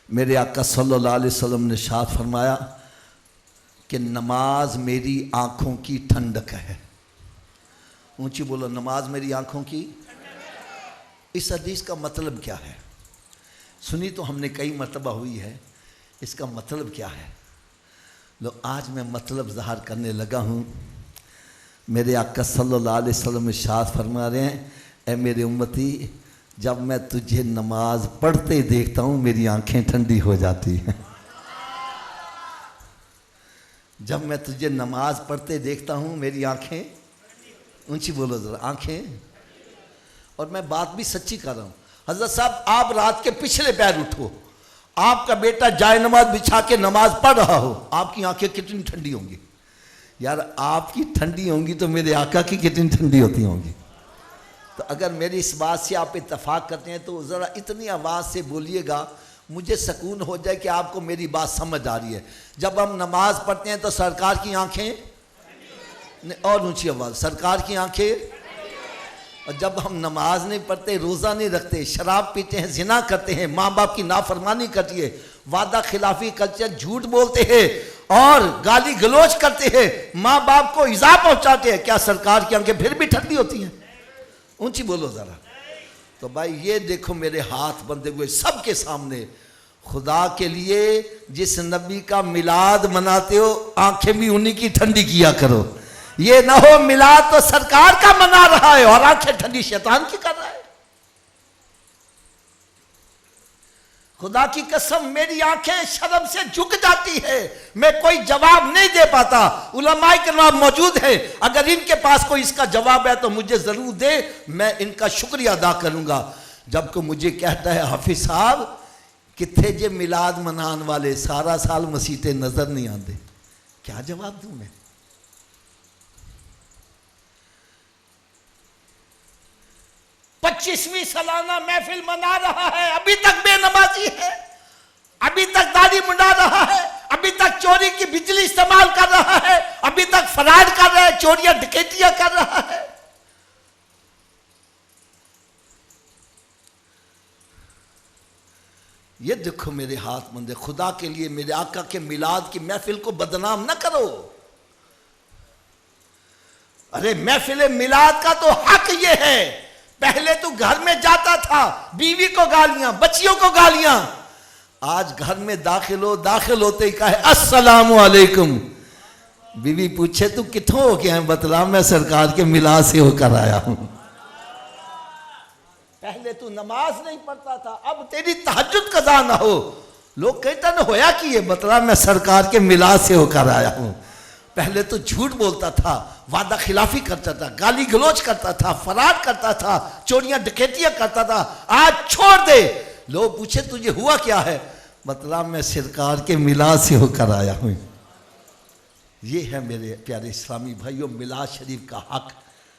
मेरे आका सल्लल्लाहु अलैहि वसल्लम ने इरशाद फरमाया कि नमाज मेरी आँखों की ठंडक है। ऊंची बोलो, नमाज मेरी आँखों की। इस हदीस का मतलब क्या है? सुनी तो हमने कई मरतबा हुई है, इसका मतलब क्या है? लो आज मैं मतलब ज़ाहिर करने लगा हूँ। मेरे आका सल्लल्लाहु अलैहि वसल्लम इरशाद फरमा रहे हैं, ऐ मेरे उम्मती, जब मैं तुझे नमाज पढ़ते देखता हूँ मेरी आंखें ठंडी हो जाती हैं। जब मैं तुझे नमाज पढ़ते देखता हूँ मेरी आंखें, ऊंची बोलो ज़रा, आंखें। और मैं बात भी सच्ची कर रहा हूँ। हज़रत साहब, आप रात के पिछले पैर उठो, आपका बेटा जाए नमाज बिछा के नमाज पढ़ रहा हो, आपकी आंखें कितनी ठंडी होंगी? यार आपकी ठंडी होंगी तो मेरे आका की कितनी ठंडी होती होंगी? तो अगर मेरी इस बात से आप इत्तफाक करते हैं तो ज़रा इतनी आवाज़ से बोलिएगा, मुझे सुकून हो जाए कि आपको मेरी बात समझ आ रही है। जब हम नमाज पढ़ते हैं तो सरकार की आंखें, और ऊंची आवाज़, सरकार की आंखें। और जब हम नमाज नहीं पढ़ते, रोज़ा नहीं रखते, शराब पीते हैं, जिना करते हैं, माँ बाप की नाफरमानी करती है, वादा खिलाफी कल्चर, झूठ बोलते हैं और गाली गलोच करते हैं, माँ बाप को इज़ा पहुँचाते हैं, क्या सरकार की आंखें फिर भी ठंडी होती हैं? ऊंची बोलो ज़रा। तो भाई ये देखो मेरे हाथ बंधे हुए सबके सामने, खुदा के लिए जिस नबी का मिलाद मनाते हो आंखें भी उन्हीं की ठंडी किया करो। ये ना हो मिलाद तो सरकार का मना रहा है और आंखें ठंडी शैतान की कर रहा है। खुदा की कसम मेरी आंखें शर्म से झुक जाती है, मैं कोई जवाब नहीं दे पाता। उलमाए किराम मौजूद है, अगर इनके पास कोई इसका जवाब है तो मुझे जरूर दे, मैं इनका शुक्रिया अदा करूंगा। जबकि मुझे कहता है हाफिज साहब किथे जे मिलाद मनाने वाले सारा साल मसीते नजर नहीं आते, क्या जवाब दूं मैं? पच्चीसवीं सालाना महफिल मना रहा है, अभी तक बेनमाजी है, अभी तक दाढ़ी मुंडा रहा है, अभी तक चोरी की बिजली इस्तेमाल कर रहा है, अभी तक फराड कर रहा है, चोरियां डकैतियां कर रहा है। ये देखो मेरे हाथ बंधे, खुदा के लिए मेरे आका के मिलाद की महफिल को बदनाम ना करो। अरे महफिल मिलाद का तो हक ये है, पहले तो घर में जाता था, बीवी को गालियां, बच्चियों को गालियां, आज घर में दाखिल होते ही कहे अस्सलामु अलैकुम। बीवी पूछे तू किथों हो गया है, बतला मैं सरकार के मिलाद से होकर आया हूं। पहले तू नमाज नहीं पढ़ता था, अब तेरी तहज्जुद कज़ा ना हो, लोग कहते ना होया कि ये, बतला मैं सरकार के मिलाद से होकर आया हूं। पहले तो झूठ बोलता था, वादा खिलाफी करता था, गाली गलोच करता था, फराड करता था, चोरियां डकैतियां करता था, आज छोड़ दे। लोग पूछे तुझे हुआ क्या है, मतलब मैं सरकार के मिलाद से होकर आया हूं। ये है मेरे प्यारे इस्लामी भाइयों मिलाद शरीफ का हक।